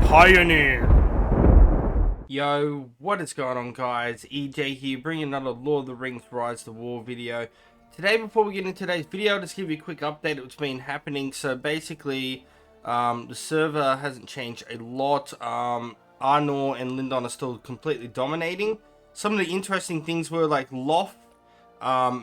Pioneer. Yo, what is going on, guys? EJ here, bringing another Lord of the Rings Rise to War video. Today, before we get into today's video, I'll just give you a quick update of what's been happening. So basically, the server hasn't changed a lot. Arnor and Lindon are still completely dominating. Some of the interesting things were like Loth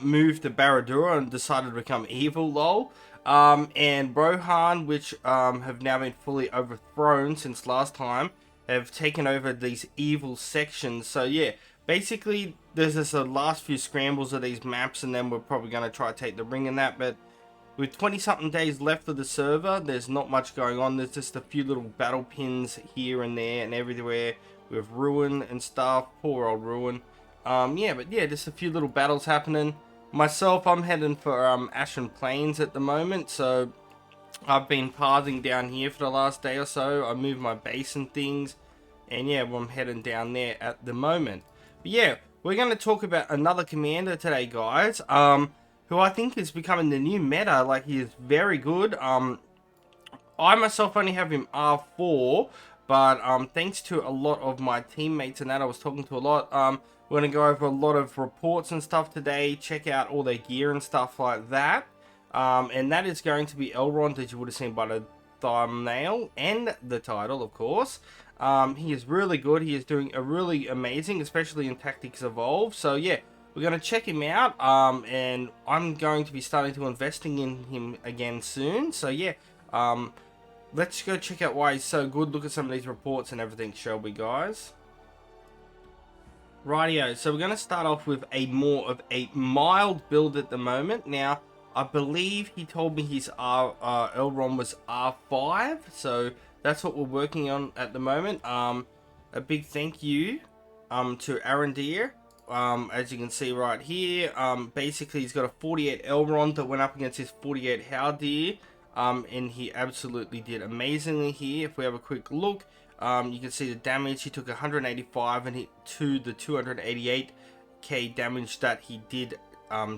moved to Barad-dûr and decided to become evil, lol. And Rohan, which have now been fully overthrown since last time, have taken over these evil sections. So yeah, basically there's this last few scrambles of these maps, and then we're probably going to try to take the ring in that. But with 20 something days left of the server, there's not much going on. There's just a few little battle pins here and there and everywhere with Ruin and stuff. Poor old Ruin. But yeah, just a few little battles happening. Myself, I'm heading for Ashen Plains at the moment, so I've been pathing down here for the last day or so. I moved my base and things, and yeah, well, I'm heading down there at the moment. But yeah, we're going to talk about another commander today, guys, who I think is becoming the new meta. Like, he is very good. I myself only have him R4, but thanks to a lot of my teammates and that, I was talking to a lot, we're going to go over a lot of reports and stuff today, check out all their gear and stuff like that. And that is going to be Elrond, as you would have seen by the thumbnail and the title, of course. He is really good. He is doing a really amazing, especially in Tactics Evolve. So yeah, we're going to check him out, and I'm going to be starting to investing in him again soon. So yeah, let's go check out why he's so good. Look at some of these reports and everything, shall we, guys? Rightio, so we're going to start off with a more of a mild build at the moment. Now, I believe he told me his Elrond was R5, so that's what we're working on at the moment. A big thank you to Arondir. As you can see right here, basically he's got a 48 Elrond that went up against his 48 Haldir, and he absolutely did amazingly here. If we have a quick look, you can see the damage. He took 185 and hit to the 288k damage that he did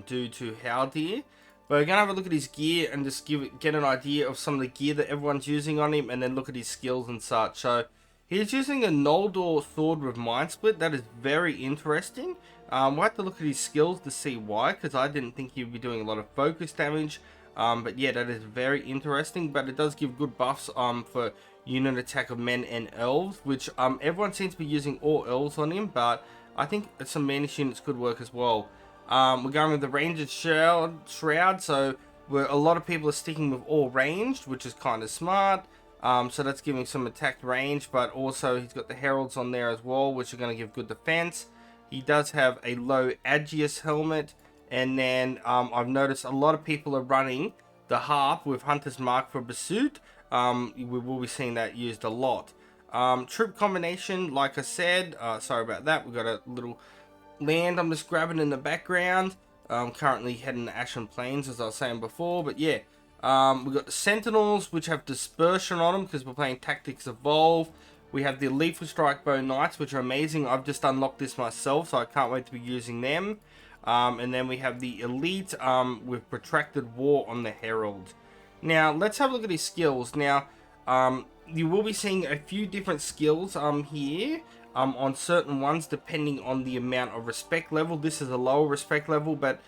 do to Haldir. But we're going to have a look at his gear and just get an idea of some of the gear that everyone's using on him, and then look at his skills and such. So he's using a Noldor sword with Mind Split. That is very interesting. We'll have to look at his skills to see why, because I didn't think he would be doing a lot of focus damage. But yeah, that is very interesting. But it does give good buffs for unit attack of men and elves, which everyone seems to be using all elves on him, but I think some Manish units could work as well. We're going with the Ranged Shroud, so a lot of people are sticking with all ranged, which is kind of smart. So that's giving some attack range, but also he's got the Heralds on there as well, which are going to give good defense. He does have a low Aegis helmet, and then I've noticed a lot of people are running the Harp with Hunter's Mark for Basut. We will be seeing that used a lot. Troop combination, like I said, sorry about that, we've got a little land I'm just grabbing in the background. Currently heading to Ashen Plains, as I was saying before, but yeah, we've got the Sentinels, which have dispersion on them because we're playing Tactics Evolve. We have the Lethal Strike Bow Knights, which are amazing. I've just unlocked this myself, so I can't wait to be using them. And then we have the Elite with Protracted War on the Herald. Now, let's have a look at his skills. Now, you will be seeing a few different skills here on certain ones, depending on the amount of respect level. This is a lower respect level, but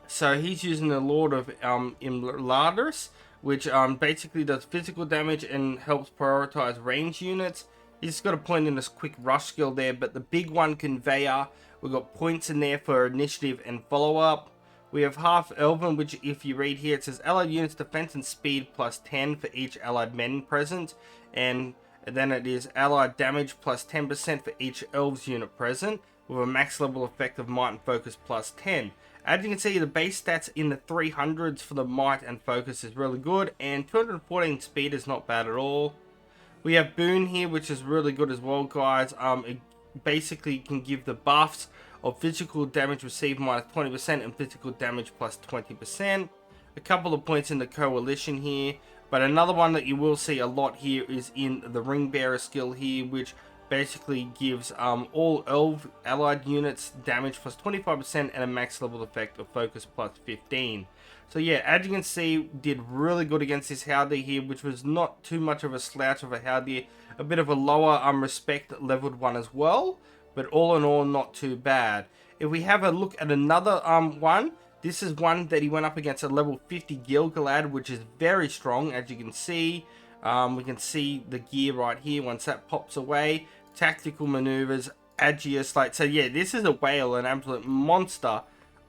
so he's using the Lord of Imladris, which basically does physical damage and helps prioritize range units. He's got a point in this quick rush skill there, but the big one, Conveyor, we've got points in there for initiative and follow-up. We have Half Elven, which if you read here, it says allied units defense and speed plus 10 for each allied men present. And then it is allied damage plus 10% for each elves unit present, with a max level effect of might and focus plus 10. As you can see, the base stats in the 300s for the might and focus is really good, and 214 speed is not bad at all. We have Boon here, which is really good as well, guys. It basically can give the buffs of physical damage received minus 20% and physical damage plus 20%. A couple of points in the coalition here, but another one that you will see a lot here is in the Ring Bearer skill here, which basically gives all elf allied units damage plus 25% and a max level effect of focus plus 15. So yeah, as you can see, did really good against this Haldir here, which was not too much of a slouch of a Haldir. A bit of a lower respect leveled one as well, but all in all, not too bad. If we have a look at another one, this is one that he went up against a level 50 GILGALAD, which is very strong, as you can see. We can see the gear right here once that pops away. Tactical maneuvers, Agius, so yeah, this is a whale, an absolute monster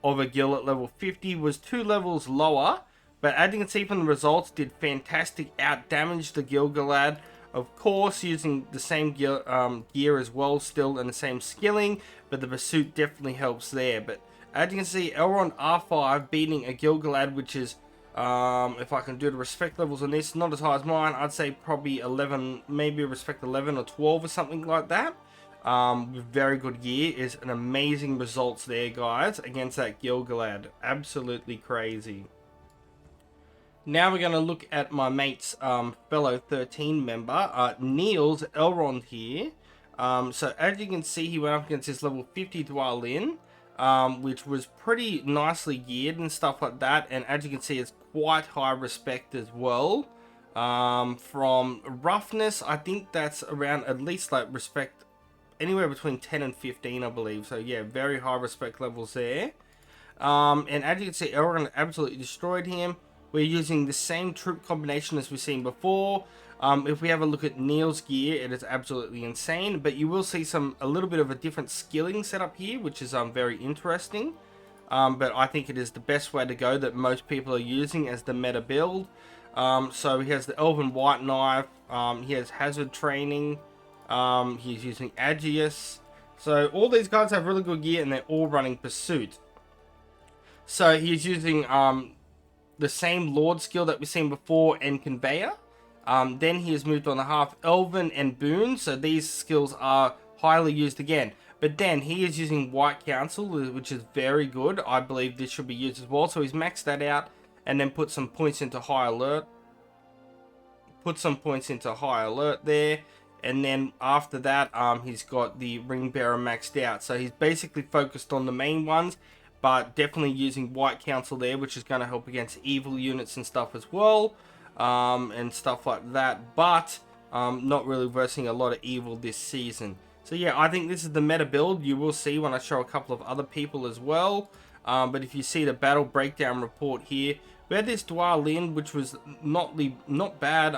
of a Gil at level 50. Was 2 levels lower, but as you can see from the results, did fantastic, out damage the GILGALAD. Of course, using the same gear as well, still in the same skilling, but the pursuit definitely helps there. But as you can see, Elrond R5 beating a GILGALAD, which is, if I can do the respect levels on this, not as high as mine. I'd say probably 11, maybe respect 11 or 12 or something like that. With very good gear, is an amazing results there, guys, against that GILGALAD. Absolutely crazy. Now we're going to look at my mate's fellow 13 member, Neil's Elrond here. So as you can see, he went up against this level 50 DWALIN, which was pretty nicely geared and stuff like that. And as you can see, it's quite high respect as well. From roughness, I think that's around at least like respect anywhere between 10 and 15, I believe. So yeah, very high respect levels there. And as you can see, Elrond absolutely destroyed him. We're using the same troop combination as we've seen before. If we have a look at Neil's gear, it is absolutely insane. But you will see a little bit of a different skilling setup here, which is very interesting. But I think it is the best way to go that most people are using as the meta build. So he has the Elven White Knife. He has Hazard Training. He's using Agius. So all these guys have really good gear, and they're all running Pursuit. So he's using the same Lord skill that we've seen before and Conveyor. Then he has moved on to half Elven and Boon, so these skills are highly used again. But then he is using White Council, which is very good. I believe this should be used as well. So he's maxed that out and then put some points into High Alert. Put some points into High Alert there. And then after that, he's got the Ring Bearer maxed out. So he's basically focused on the main ones, but definitely using White Council there, which is going to help against evil units and stuff as well, and stuff like that, but not really versing a lot of evil this season. So yeah, I think this is the meta build. You will see when I show a couple of other people as well, but if you see the battle breakdown report here, we had this DWALIN, which was not bad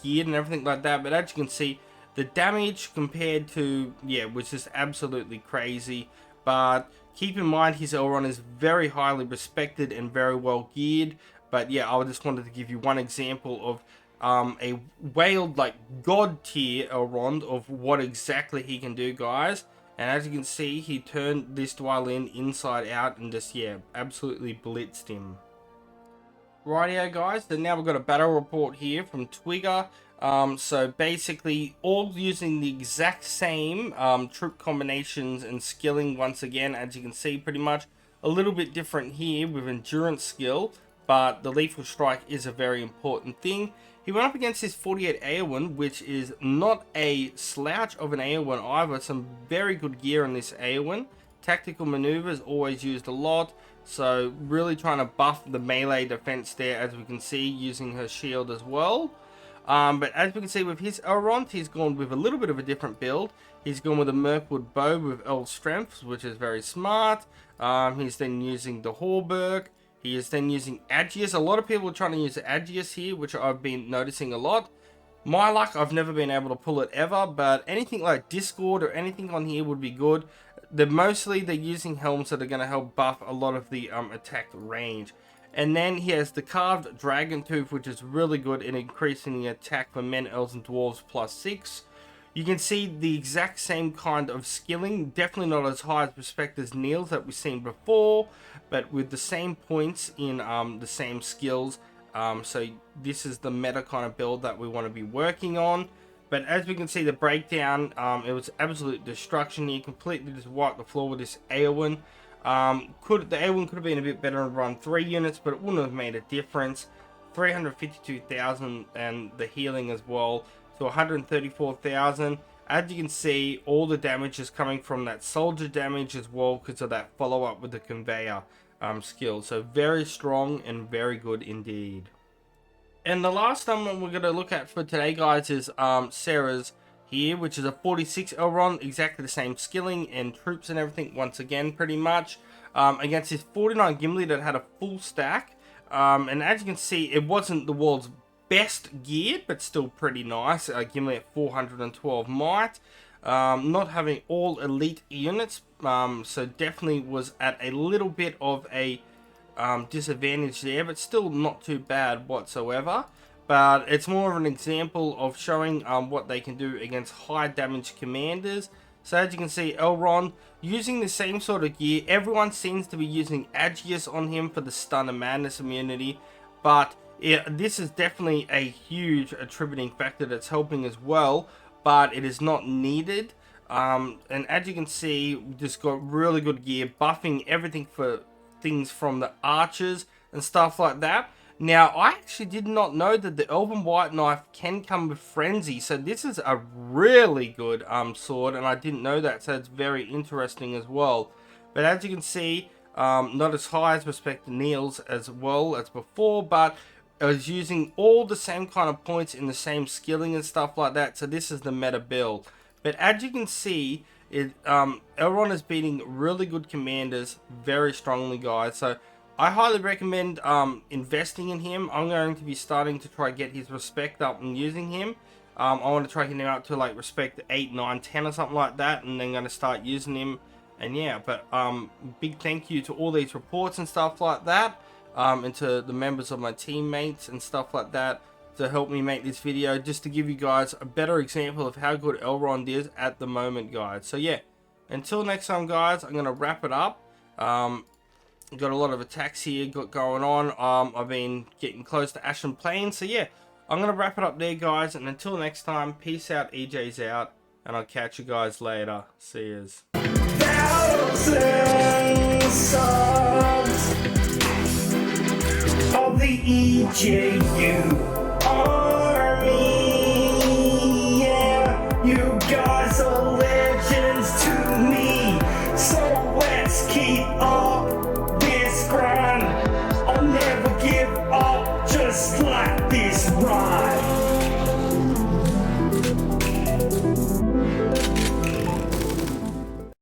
geared and everything like that, but as you can see, the damage compared to, yeah, was just absolutely crazy. But keep in mind, his Elrond is very highly respected and very well geared. But yeah, I just wanted to give you one example of a whale like god tier Elrond of what exactly he can do, guys. And as you can see, he turned this DWALIN inside out and just, yeah, absolutely blitzed him. Rightio, guys, so now we've got a battle report here from Twigger. So basically all using the exact same troop combinations and skilling once again, as you can see, pretty much a little bit different here with endurance skill, but the lethal strike is a very important thing. He went up against his 48 EOWYN, which is not a slouch of an EOWYN either. Some very good gear in this EOWYN. Tactical maneuvers always used a lot, so really trying to buff the melee defense there, as we can see, using her shield as well. But as we can see with his Elrond, he's gone with a little bit of a different build. He's gone with a Mirkwood bow with Elf Strength, which is very smart. He's then using the Hauberk. He is then using Agius. A lot of people are trying to use Agius here, which I've been noticing a lot. My luck, I've never been able to pull it ever, but anything like Discord or anything on here would be good. They're using helms that are going to help buff a lot of the attack range. And then he has the Carved Dragon Tooth, which is really good in increasing the attack for men, elves, and dwarves +6. You can see the exact same kind of skilling, definitely not as high as respect as Neil's that we've seen before, but with the same points in the same skills. So this is the meta kind of build that we want to be working on. But as we can see, the breakdown, it was absolute destruction here. Completely just wiped the floor with this EOWYN. The EOWYN could have been a bit better and run 3 units, but it wouldn't have made a difference. 352,000 and the healing as well, so 134,000. as you can see, all the damage is coming from that soldier damage as well because of that follow-up with the conveyor skill. So very strong and very good indeed. And the last one we're going to look at for today, guys, is Sarah's here, which is a 46 Elrond, exactly the same skilling and troops and everything once again, pretty much, against his 49 Gimli that had a full stack. And as you can see, it wasn't the world's best geared, but still pretty nice. Gimli at 412 might, not having all elite units, so definitely was at a little bit of a disadvantage there, but still not too bad whatsoever. But it's more of an example of showing what they can do against high damage commanders. So as you can see, Elrond using the same sort of gear. Everyone seems to be using Agius on him for the Stun and Madness immunity, but this is definitely a huge attributing factor that's helping as well, but it is not needed. And as you can see, just got really good gear, buffing everything for things from the archers and stuff like that. Now, I actually did not know that the Elven White Knife can come with Frenzy, so this is a really good sword, and I didn't know that, so it's very interesting as well. But as you can see, not as high as respect Neil's as well as before, but I was using all the same kind of points in the same skilling and stuff like that, so this is the meta build. But as you can see, Elrond is beating really good commanders very strongly, guys, so I highly recommend investing in him. I'm going to be starting to try get his respect up and using him. I want to try getting him up to like respect 8, 9, 10 or something like that, and then going to start using him. And yeah, but big thank you to all these reports and stuff like that, and to the members of my teammates and stuff like that to help me make this video, just to give you guys a better example of how good Elrond is at the moment, guys. So yeah, until next time, guys, I'm going to wrap it up. Got a lot of attacks here going on. I've been getting close to Ashen Plains, so yeah, I'm going to wrap it up there, guys, and until next time, peace out, EJ's out, and I'll catch you guys later. See yous. Thousands of the EJU